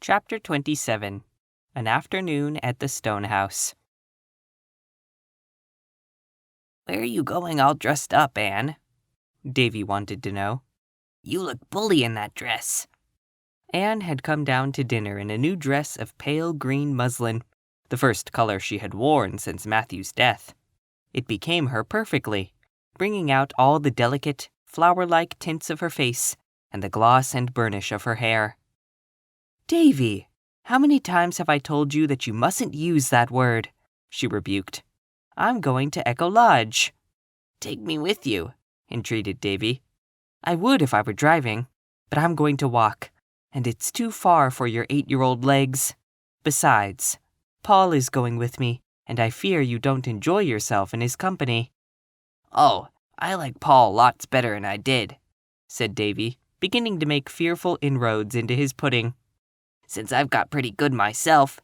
Chapter 27. An Afternoon at the Stone House. "Where are you going all dressed up, Anne?" Davy wanted to know. "You look bully in that dress." Anne had come down to dinner in a new dress of pale green muslin, the first color she had worn since Matthew's death. It became her perfectly, bringing out all the delicate, flower-like tints of her face and the gloss and burnish of her hair. "Davy, how many times have I told you that you mustn't use that word?" she rebuked. "I'm going to Echo Lodge." "Take me with you," entreated Davy. "I would if I were driving, but I'm going to walk, and it's too far for your 8-year-old legs. Besides, Paul is going with me, and I fear you don't enjoy yourself in his company." "Oh, I like Paul lots better than I did," said Davy, beginning to make fearful inroads into his pudding. "Since I've got pretty good myself,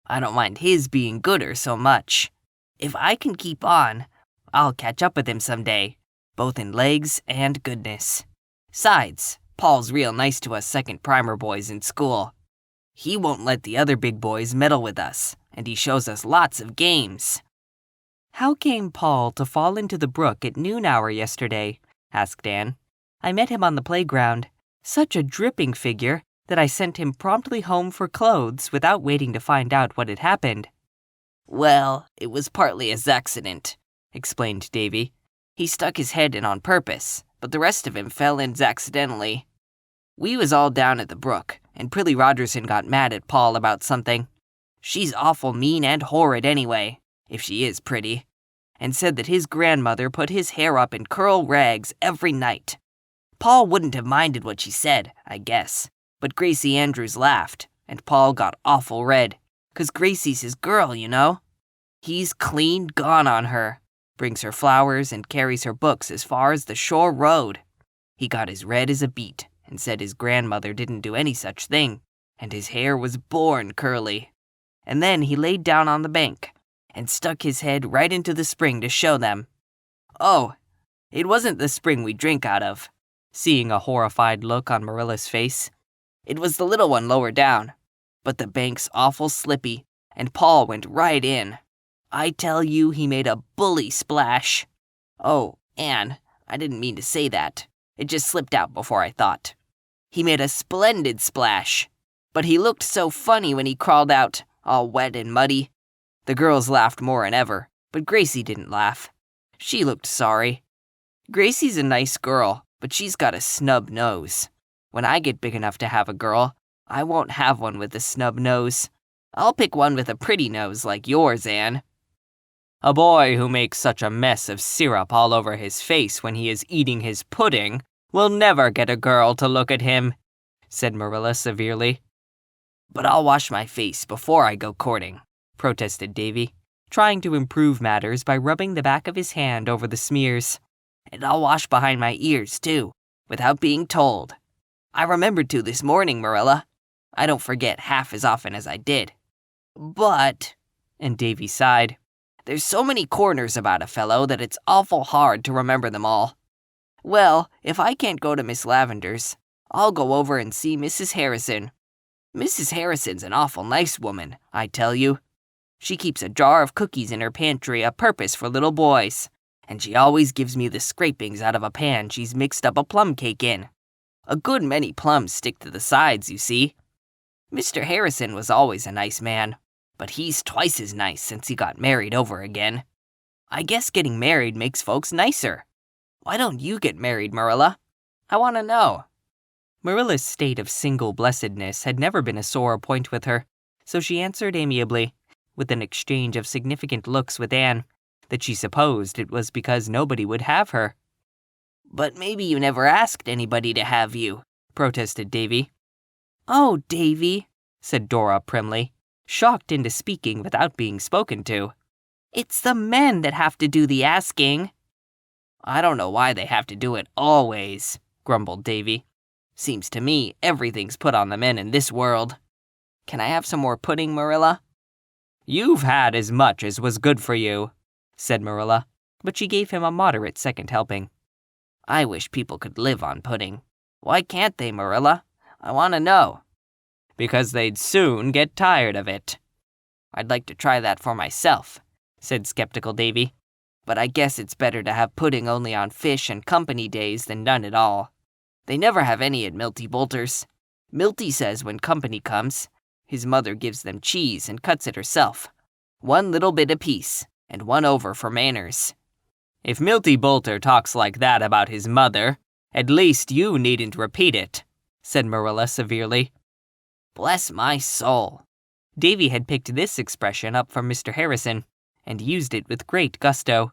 I don't mind his being gooder so much. If I can keep on, I'll catch up with him someday, both in legs and goodness. 'Sides, Paul's real nice to us second primer boys in school. He won't let the other big boys meddle with us, and he shows us lots of games." "How came Paul to fall into the brook at noon hour yesterday?" asked Anne. "I met him on the playground. Such a dripping figure that I sent him promptly home for clothes without waiting to find out what had happened." "Well, it was partly a accident," explained Davy. "He stuck his head in on purpose, but the rest of him fell in accidentally. We was all down at the brook, and Prilly Rogerson got mad at Paul about something. She's awful mean and horrid anyway, if she is pretty, and said that his grandmother put his hair up in curl rags every night. Paul wouldn't have minded what she said, I guess, but Gracie Andrews laughed, and Paul got awful red, 'cause Gracie's his girl, you know. He's clean gone on her, brings her flowers and carries her books as far as the shore road. He got as red as a beet and said his grandmother didn't do any such thing, and his hair was born curly. And then he laid down on the bank and stuck his head right into the spring to show them. Oh, it wasn't the spring we drink out of," seeing a horrified look on Marilla's face. "It was the little one lower down, but the bank's awful slippy, and Paul went right in. I tell you, he made a bully splash. Oh, Anne, I didn't mean to say that. It just slipped out before I thought. He made a splendid splash, but he looked so funny when he crawled out, all wet and muddy. The girls laughed more than ever, but Gracie didn't laugh. She looked sorry. Gracie's a nice girl, but she's got a snub nose. When I get big enough to have a girl, I won't have one with a snub nose. I'll pick one with a pretty nose like yours, Anne." "A boy who makes such a mess of syrup all over his face when he is eating his pudding will never get a girl to look at him," said Marilla severely. "But I'll wash my face before I go courting," protested Davy, trying to improve matters by rubbing the back of his hand over the smears. "And I'll wash behind my ears, too, without being told. I remembered to this morning, Marilla. I don't forget half as often as I did. But," and Davy sighed, "there's so many corners about a fellow that it's awful hard to remember them all. Well, if I can't go to Miss Lavendar's, I'll go over and see Mrs. Harrison. Mrs. Harrison's an awful nice woman, I tell you. She keeps a jar of cookies in her pantry a purpose for little boys, and she always gives me the scrapings out of a pan she's mixed up a plum cake in. A good many plums stick to the sides, you see. Mr. Harrison was always a nice man, but he's twice as nice since he got married over again. I guess getting married makes folks nicer. Why don't you get married, Marilla? I want to know." Marilla's state of single blessedness had never been a sore point with her, so she answered amiably, with an exchange of significant looks with Anne, that she supposed it was because nobody would have her. "But maybe you never asked anybody to have you," protested Davy. "Oh, Davy," said Dora primly, shocked into speaking without being spoken to. "It's the men that have to do the asking." "I don't know why they have to do it always," grumbled Davy. "Seems to me everything's put on the men in this world. Can I have some more pudding, Marilla?" "You've had as much as was good for you," said Marilla, but she gave him a moderate second helping. "I wish people could live on pudding. Why can't they, Marilla? I want to know." because they'd soon get tired of it." "I'd like to try that for myself," said skeptical Davy. "But I guess it's better to have pudding only on fish and company days than none at all. They never have any at Milty Boulter's. Milty says when company comes, his mother gives them cheese and cuts it herself. 1 little bit apiece, and 1 over for manners." "If Milty Boulter talks like that about his mother, at least you needn't repeat it," said Marilla severely. "Bless my soul." Davy had picked this expression up from Mr. Harrison, and used it with great gusto.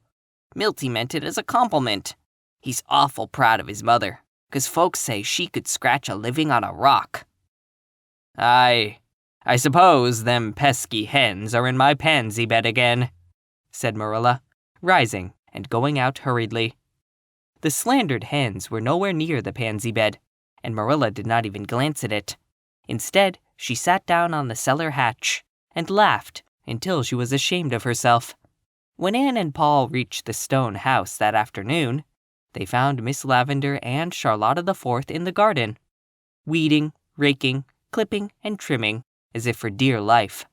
Milty meant it as a compliment. He's awful proud of his mother, 'cause folks say she could scratch a living on a rock. I suppose them pesky hens are in my pansy bed again," said Marilla, rising and going out hurriedly. The slandered hens were nowhere near the pansy bed, and Marilla did not even glance at it. Instead, she sat down on the cellar hatch and laughed until she was ashamed of herself. When Anne and Paul reached the stone house that afternoon, they found Miss Lavendar and Charlotta the Fourth in the garden, weeding, raking, clipping, and trimming, as if for dear life.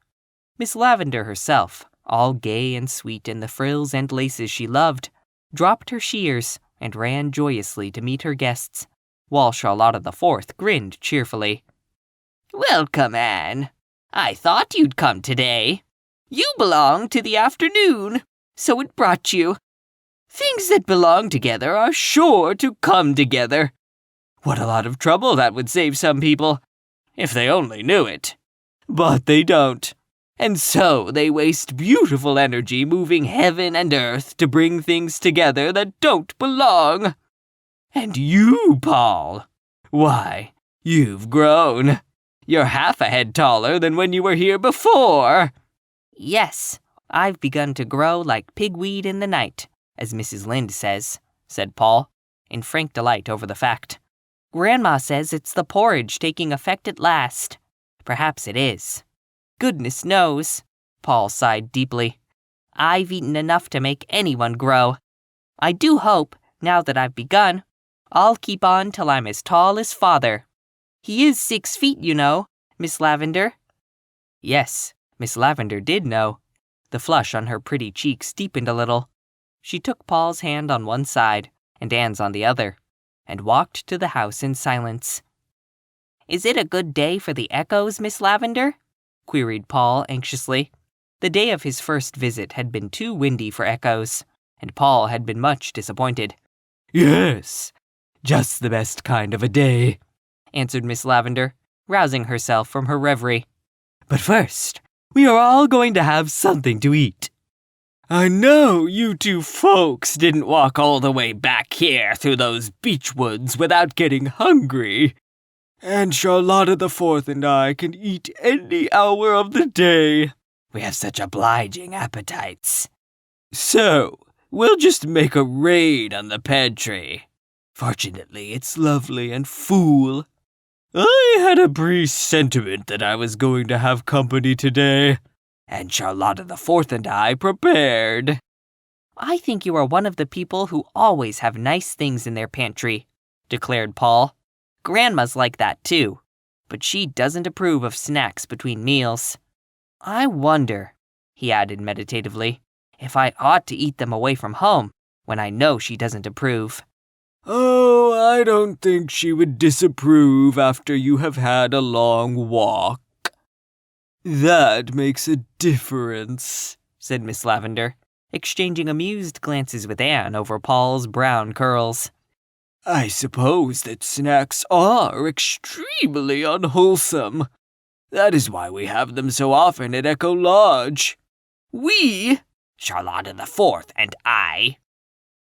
Miss Lavendar herself, all gay and sweet in the frills and laces she loved, dropped her shears and ran joyously to meet her guests, while Charlotta the Fourth grinned cheerfully. "Welcome, Anne. I thought you'd come today. You belong to the afternoon, so it brought you. Things that belong together are sure to come together. What a lot of trouble that would save some people, if they only knew it. But they don't. And so they waste beautiful energy moving heaven and earth to bring things together that don't belong. And you, Paul, why, you've grown. You're half a head taller than when you were here before." "Yes, I've begun to grow like pigweed in the night, as Mrs. Lynde says," said Paul, in frank delight over the fact. "Grandma says it's the porridge taking effect at last. Perhaps it is. Goodness knows," Paul sighed deeply. "I've eaten enough to make anyone grow. I do hope, now that I've begun, I'll keep on till I'm as tall as Father. He is 6 feet, you know, Miss Lavendar." Yes, Miss Lavendar did know. The flush on her pretty cheeks deepened a little. She took Paul's hand on one side and Anne's on the other, and walked to the house in silence. "Is it a good day for the echoes, Miss Lavendar?" queried Paul anxiously. The day of his first visit had been too windy for echoes, and Paul had been much disappointed. "Yes, just the best kind of a day," answered Miss Lavendar, rousing herself from her reverie. "But first, we are all going to have something to eat. I know you two folks didn't walk all the way back here through those beech woods without getting hungry. And Charlotta the Fourth and I can eat any hour of the day. We have such obliging appetites. So, we'll just make a raid on the pantry. Fortunately, it's lovely and full. I had a presentiment that I was going to have company today, and Charlotta the Fourth and I prepared." "I think you are one of the people who always have nice things in their pantry," declared Paul. "Grandma's like that too, but she doesn't approve of snacks between meals. I wonder," he added meditatively, "if I ought to eat them away from home when I know she doesn't approve." "Oh, I don't think she would disapprove after you have had a long walk. That makes a difference," said Miss Lavendar, exchanging amused glances with Anne over Paul's brown curls. "I suppose that snacks are extremely unwholesome. That is why we have them so often at Echo Lodge. We, Charlotta the Fourth and I,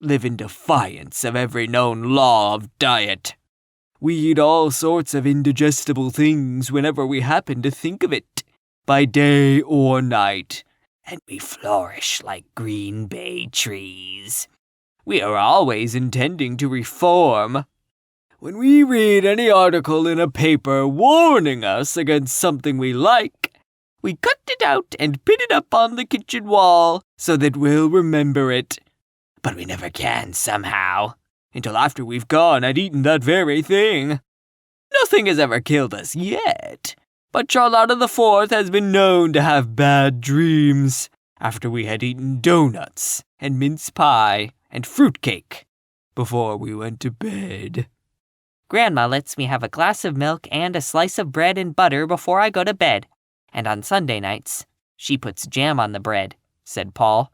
live in defiance of every known law of diet. We eat all sorts of indigestible things whenever we happen to think of it, by day or night, and we flourish like green bay trees. We are always intending to reform. When we read any article in a paper warning us against something we like, we cut it out and pin it up on the kitchen wall so that we'll remember it. But we never can somehow, until after we've gone and eaten that very thing. Nothing has ever killed us yet, But Charlotta the Fourth has been known to have bad dreams after we had eaten donuts and mince pie and fruitcake before we went to bed. Grandma lets me have a glass of milk and a slice of bread and butter before I go to bed, and on Sunday nights, she puts jam on the bread, said Paul.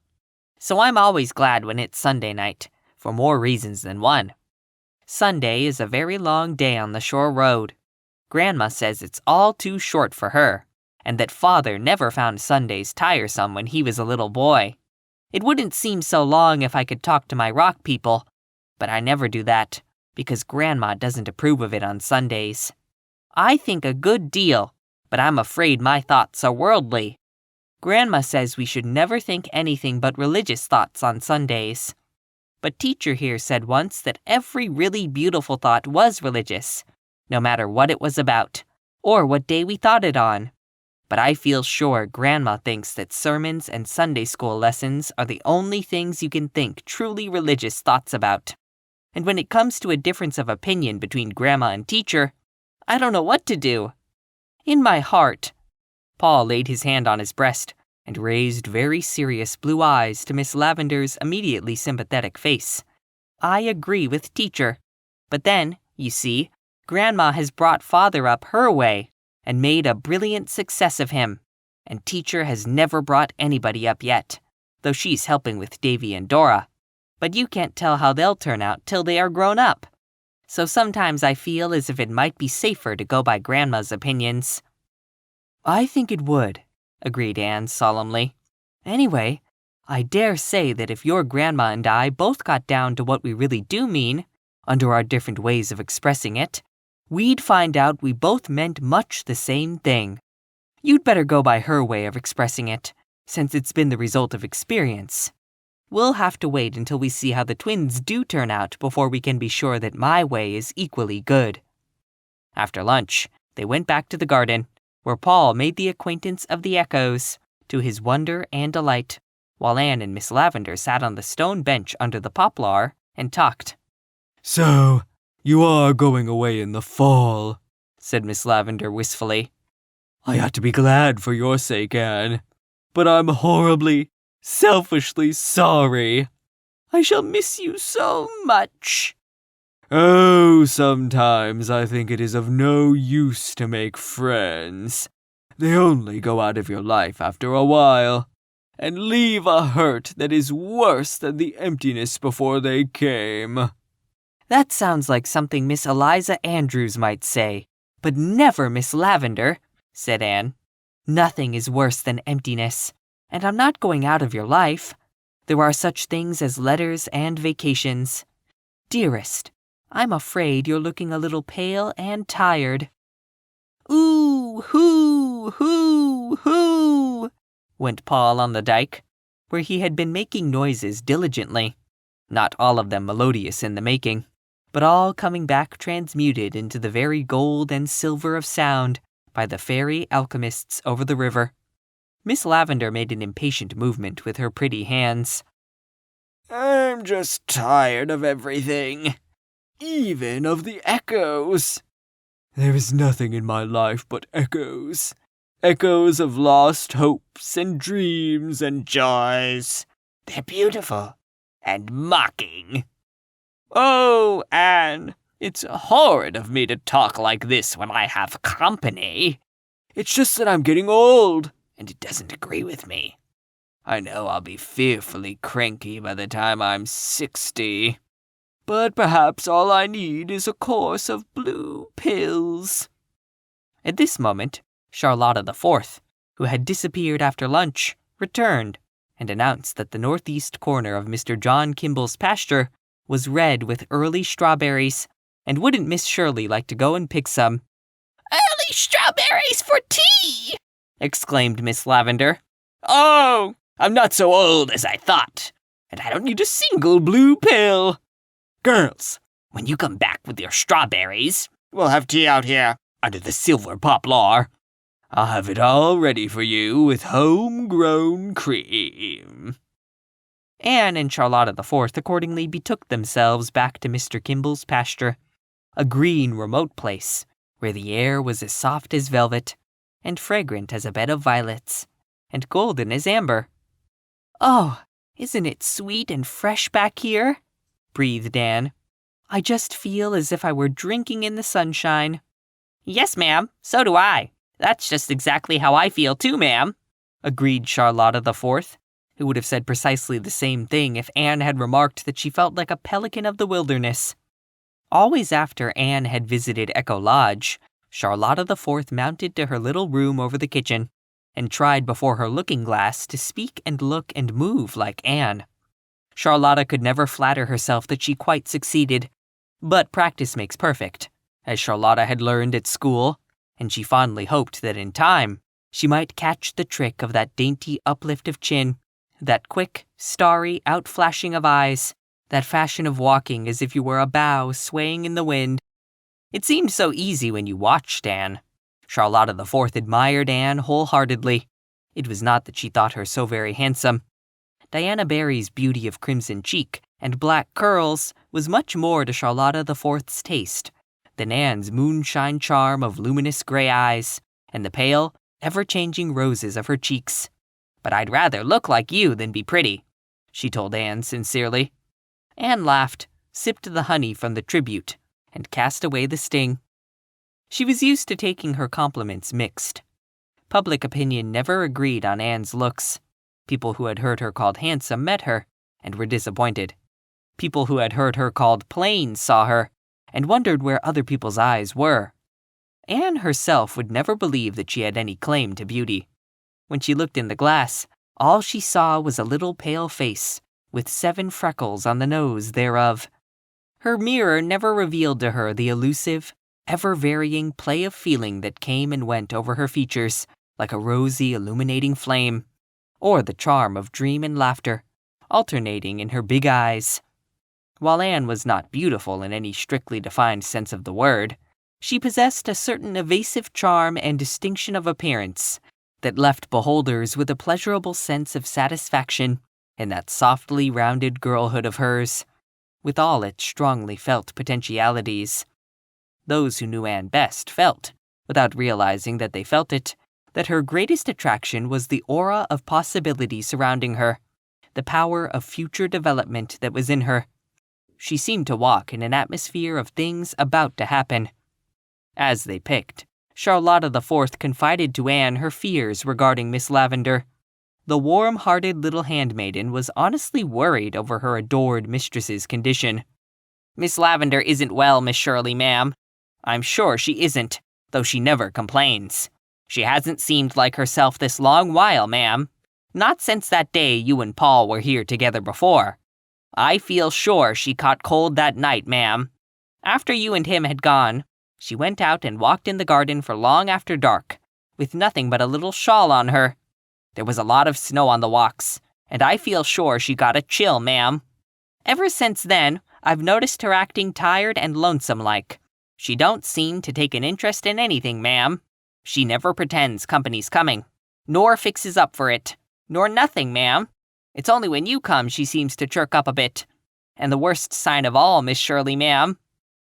So I'm always glad when it's Sunday night, for more reasons than one. Sunday is a very long day on the shore road. Grandma says it's all too short for her, and that Father never found Sundays tiresome when he was a little boy. It wouldn't seem so long if I could talk to my rock people, but I never do that, because Grandma doesn't approve of it on Sundays. I think a good deal, but I'm afraid my thoughts are worldly. Grandma says we should never think anything but religious thoughts on Sundays. But teacher here said once that every really beautiful thought was religious, no matter what it was about, or what day we thought it on. But I feel sure Grandma thinks that sermons and Sunday school lessons are the only things you can think truly religious thoughts about. And when it comes to a difference of opinion between Grandma and teacher, I don't know what to do. In my heart, Paul laid his hand on his breast and raised very serious blue eyes to Miss Lavendar's immediately sympathetic face. I agree with teacher. But then, you see, Grandma has brought Father up her way and made a brilliant success of him, and teacher has never brought anybody up yet, though she's helping with Davy and Dora. But you can't tell how they'll turn out till they are grown up. So sometimes I feel as if it might be safer to go by Grandma's opinions. I think it would, agreed Anne solemnly. Anyway, I dare say that if your Grandma and I both got down to what we really do mean, under our different ways of expressing it, we'd find out we both meant much the same thing. You'd better go by her way of expressing it, since it's been the result of experience. We'll have to wait until we see how the twins do turn out before we can be sure that my way is equally good. After lunch, they went back to the garden, where Paul made the acquaintance of the echoes, to his wonder and delight, while Anne and Miss Lavendar sat on the stone bench under the poplar and talked. So, you are going away in the fall, said Miss Lavendar wistfully. I ought to be glad for your sake, Anne, but I'm horribly, selfishly sorry. I shall miss you so much. Oh, sometimes I think it is of no use to make friends. They only go out of your life after a while, and leave a hurt that is worse than the emptiness before they came. That sounds like something Miss Eliza Andrews might say, but never Miss Lavendar, said Anne. Nothing is worse than emptiness, and I'm not going out of your life. There are such things as letters and vacations. Dearest, I'm afraid you're looking a little pale and tired. Ooh, hoo, hoo, hoo, went Paul on the dike, where he had been making noises diligently, not all of them melodious in the making, but all coming back transmuted into the very gold and silver of sound by the fairy alchemists over the river. Miss Lavendar made an impatient movement with her pretty hands. I'm just tired of everything, even of the echoes. There is nothing in my life but echoes. Echoes of lost hopes and dreams and joys. They're beautiful and mocking. Oh, Anne, it's horrid of me to talk like this when I have company. It's just that I'm getting old, and it doesn't agree with me. I know I'll be fearfully cranky by the time I'm 60. But perhaps all I need is a course of blue pills. At this moment, Charlotta the Fourth, who had disappeared after lunch, returned and announced that the northeast corner of Mr. John Kimball's pasture was red with early strawberries, and wouldn't Miss Shirley like to go and pick some? Early strawberries for tea! Exclaimed Miss Lavendar. Oh, I'm not so old as I thought, and I don't need a single blue pill. Girls, when you come back with your strawberries, we'll have tea out here under the silver poplar. I'll have it all ready for you with homegrown cream. Anne and Charlotta the Fourth accordingly betook themselves back to Mr. Kimball's pasture, a green, remote place where the air was as soft as velvet, and fragrant as a bed of violets, and golden as amber. "Oh, isn't it sweet and fresh back here?" breathed Anne. "I just feel as if I were drinking in the sunshine." "Yes, ma'am, so do I. That's just exactly how I feel too, ma'am," agreed Charlotta the Fourth, who would have said precisely the same thing if Anne had remarked that she felt like a pelican of the wilderness. Always after Anne had visited Echo Lodge, Charlotta the Fourth mounted to her little room over the kitchen and tried before her looking-glass to speak and look and move like Anne. Charlotta could never flatter herself that she quite succeeded, but practice makes perfect, as Charlotta had learned at school, and she fondly hoped that in time she might catch the trick of that dainty uplift of chin, that quick, starry outflashing of eyes, that fashion of walking as if you were a bough swaying in the wind. It seemed so easy when you watched Anne. Charlotta the Fourth admired Anne wholeheartedly. It was not that she thought her so very handsome. Diana Barry's beauty of crimson cheek and black curls was much more to Charlotta the Fourth's taste than Anne's moonshine charm of luminous gray eyes and the pale, ever-changing roses of her cheeks. "But I'd rather look like you than be pretty," she told Anne sincerely. Anne laughed, sipped the honey from the tribute, and cast away the sting. She was used to taking her compliments mixed. Public opinion never agreed on Anne's looks. People who had heard her called handsome met her, and were disappointed. People who had heard her called plain saw her, and wondered where other people's eyes were. Anne herself would never believe that she had any claim to beauty. When she looked in the glass, all she saw was a little pale face, with 7 freckles on the nose thereof. Her mirror never revealed to her the elusive, ever-varying play of feeling that came and went over her features like a rosy, illuminating flame, or the charm of dream and laughter, alternating in her big eyes. While Anne was not beautiful in any strictly defined sense of the word, she possessed a certain evasive charm and distinction of appearance that left beholders with a pleasurable sense of satisfaction in that softly rounded girlhood of hers, with all its strongly felt potentialities. Those who knew Anne best felt, without realizing that they felt it, that her greatest attraction was the aura of possibility surrounding her, the power of future development that was in her. She seemed to walk in an atmosphere of things about to happen. As they picked, Charlotta the Fourth confided to Anne her fears regarding Miss Lavendar. The warm-hearted little handmaiden was honestly worried over her adored mistress's condition. "Miss Lavendar isn't well, Miss Shirley, ma'am. I'm sure she isn't, though she never complains. She hasn't seemed like herself this long while, ma'am. Not since that day you and Paul were here together before. I feel sure she caught cold that night, ma'am. After you and him had gone, she went out and walked in the garden for long after dark, with nothing but a little shawl on her. There was a lot of snow on the walks, and I feel sure she got a chill, ma'am. Ever since then, I've noticed her acting tired and lonesome-like. She don't seem to take an interest in anything, ma'am. She never pretends company's coming, nor fixes up for it, nor nothing, ma'am. It's only when you come she seems to chirk up a bit. And the worst sign of all, Miss Shirley, ma'am,"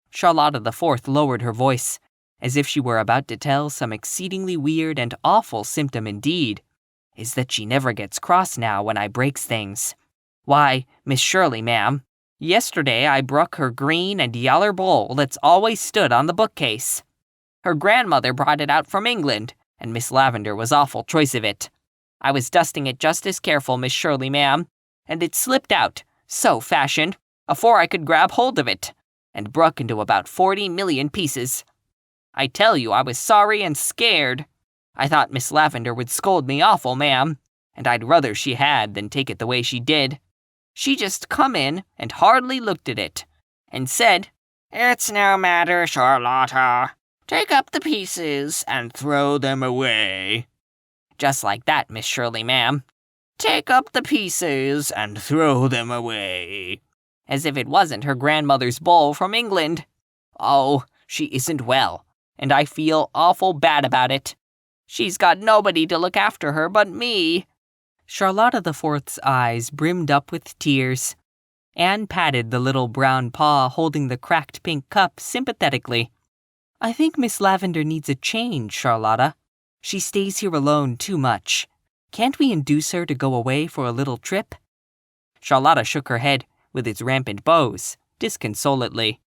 Charlotta the Fourth lowered her voice, as if she were about to tell some exceedingly weird and awful symptom indeed, "is that she never gets cross now when I breaks things. Why, Miss Shirley, ma'am, yesterday I broke her green and yaller bowl that's always stood on the bookcase. Her grandmother brought it out from England, and Miss Lavendar was awful choice of it. I was dusting it just as careful, Miss Shirley, ma'am, and it slipped out, so fashioned, afore I could grab hold of it, and broke into about 40 million pieces. I tell you I was sorry and scared. I thought Miss Lavendar would scold me awful, ma'am, and I'd ruther she had than take it the way she did. She just come in and hardly looked at it, and said, 'It's no matter, Charlotta. Take up the pieces and throw them away.' Just like that, Miss Shirley, ma'am. Take up the pieces and throw them away. As if it wasn't her grandmother's bowl from England. Oh, she isn't well, and I feel awful bad about it. She's got nobody to look after her but me." Charlotta the Fourth's eyes brimmed up with tears. Anne patted the little brown paw holding the cracked pink cup sympathetically. "I think Miss Lavendar needs a change, Charlotta. She stays here alone too much. Can't we induce her to go away for a little trip?" Charlotta shook her head, with its rampant bows, disconsolately.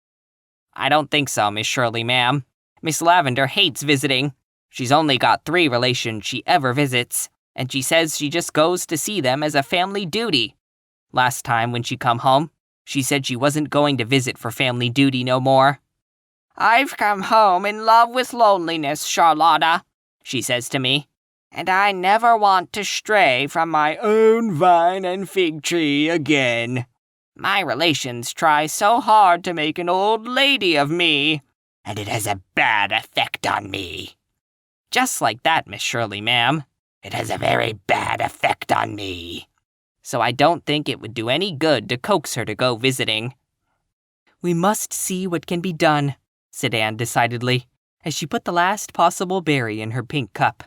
"I don't think so, Miss Shirley, ma'am. Miss Lavendar hates visiting. She's only got 3 relations she ever visits, and she says she just goes to see them as a family duty. Last time when she come home, she said she wasn't going to visit for family duty no more. 'I've come home in love with loneliness, Charlotta,' she says to me, 'and I never want to stray from my own vine and fig tree again. My relations try so hard to make an old lady of me, and it has a bad effect on me.' Just like that, Miss Shirley, ma'am. It has a very bad effect on me. So I don't think it would do any good to coax her to go visiting." "We must see what can be done," said Anne decidedly, as she put the last possible berry in her pink cup.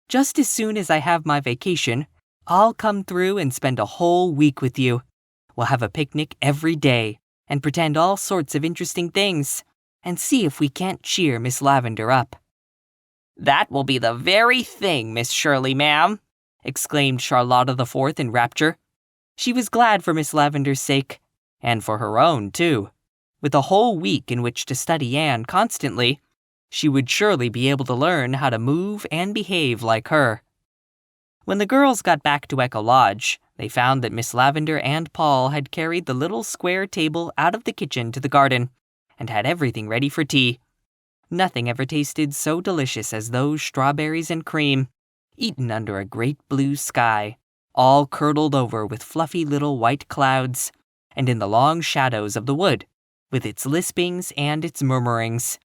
"Just as soon as I have my vacation, I'll come through and spend a whole week with you. We'll have a picnic every day and pretend all sorts of interesting things and see if we can't cheer Miss Lavendar up." "That will be the very thing, Miss Shirley, ma'am," exclaimed Charlotta the Fourth in rapture. She was glad for Miss Lavendar's sake, and for her own, too. With a whole week in which to study Anne constantly, she would surely be able to learn how to move and behave like her. When the girls got back to Echo Lodge, they found that Miss Lavendar and Paul had carried the little square table out of the kitchen to the garden, and had everything ready for tea. Nothing ever tasted so delicious as those strawberries and cream, eaten under a great blue sky, all curdled over with fluffy little white clouds, and in the long shadows of the wood, with its lispings and its murmurings.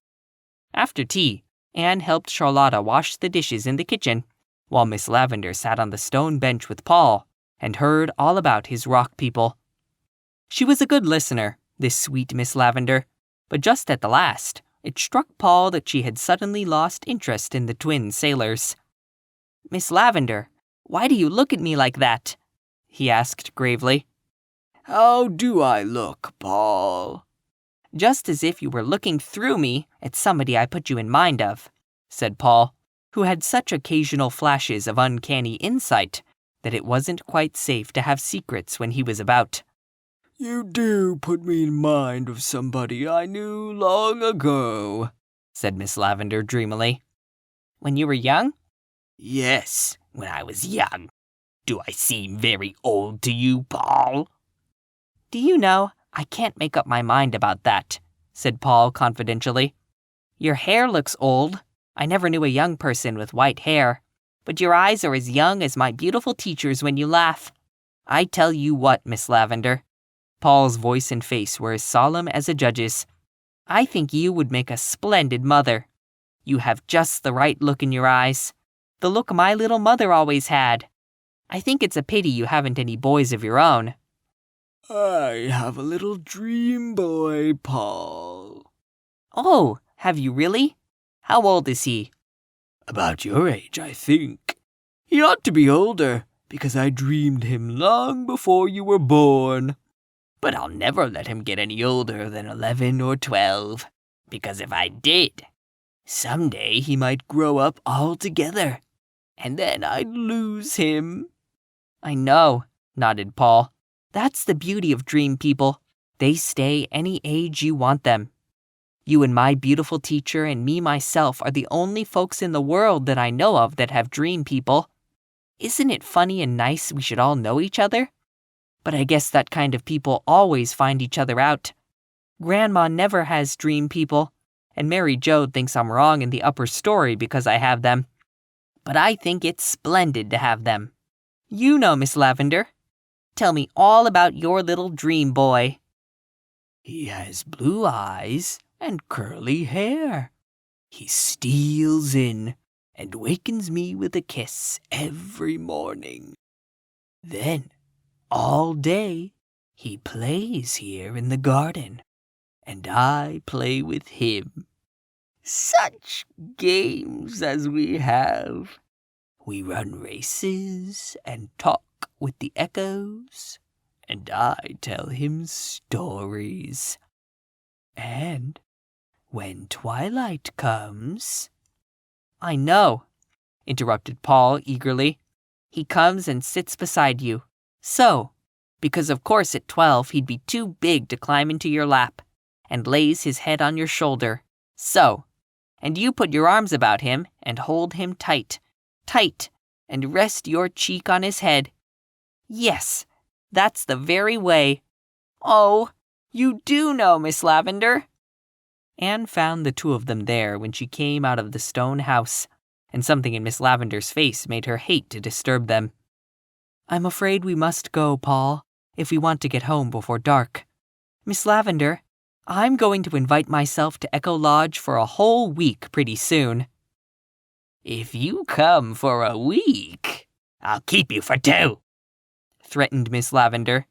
After tea, Anne helped Charlotta wash the dishes in the kitchen, while Miss Lavendar sat on the stone bench with Paul and heard all about his rock people. She was a good listener, this sweet Miss Lavendar, but just at the last, it struck Paul that she had suddenly lost interest in the twin sailors. "Miss Lavendar, why do you look at me like that?" he asked gravely. How do I look, Paul? "Just as if you were looking through me at somebody I put you in mind of," said Paul, who had such occasional flashes of uncanny insight that it wasn't quite safe to have secrets when he was about. You do put me in mind of somebody I knew long ago, said Miss Lavendar dreamily. "When you were young?" "Yes, when I was young. Do I seem very old to you, Paul?" "Do you know, I can't make up my mind about that," said Paul confidentially. "Your hair looks old. I never knew a young person with white hair. But your eyes are as young as my beautiful teacher's when you laugh. I tell you what, Miss Lavendar." Paul's voice and face were as solemn as a judge's. "I think you would make a splendid mother. You have just the right look in your eyes. The look my little mother always had. I think it's a pity you haven't any boys of your own." I have a little dream boy, Paul. "Oh, have you really? How old is he?" About your age, I think. He ought to be older, because I dreamed him long before you were born. But I'll never let him get any older than 11 or 12, because if I did, someday he might grow up altogether, and then I'd lose him." "I know," nodded Paul. "That's the beauty of dream people. They stay any age you want them. You and my beautiful teacher and me myself are the only folks in the world that I know of that have dream people. Isn't it funny and nice we should all know each other? But I guess that kind of people always find each other out. Grandma never has dream people, and Mary Jo thinks I'm wrong in the upper story because I have them. But I think it's splendid to have them. You know, Miss Lavendar. Tell me all about your little dream boy." He has blue eyes and curly hair. He steals in and wakens me with a kiss every morning. Then, all day, he plays here in the garden, and I play with him. Such games as we have! We run races and talk with the echoes, and I tell him stories. And when twilight comes... I know. interrupted Paul eagerly. He comes and sits beside you. So, because of course at 12 he'd be too big to climb into your lap, and lays his head on your shoulder. So, and you put your arms about him and hold him tight, tight, and rest your cheek on his head. Yes, that's the very way. Oh, you do know, Miss Lavendar. Anne found the two of them there when she came out of the stone house, and something in Miss Lavendar's face made her hate to disturb them. I'm afraid we must go, Paul, if we want to get home before dark. Miss Lavendar, I'm going to invite myself to Echo Lodge for a whole week pretty soon. If you come for a week, I'll keep you for 2, threatened Miss Lavendar.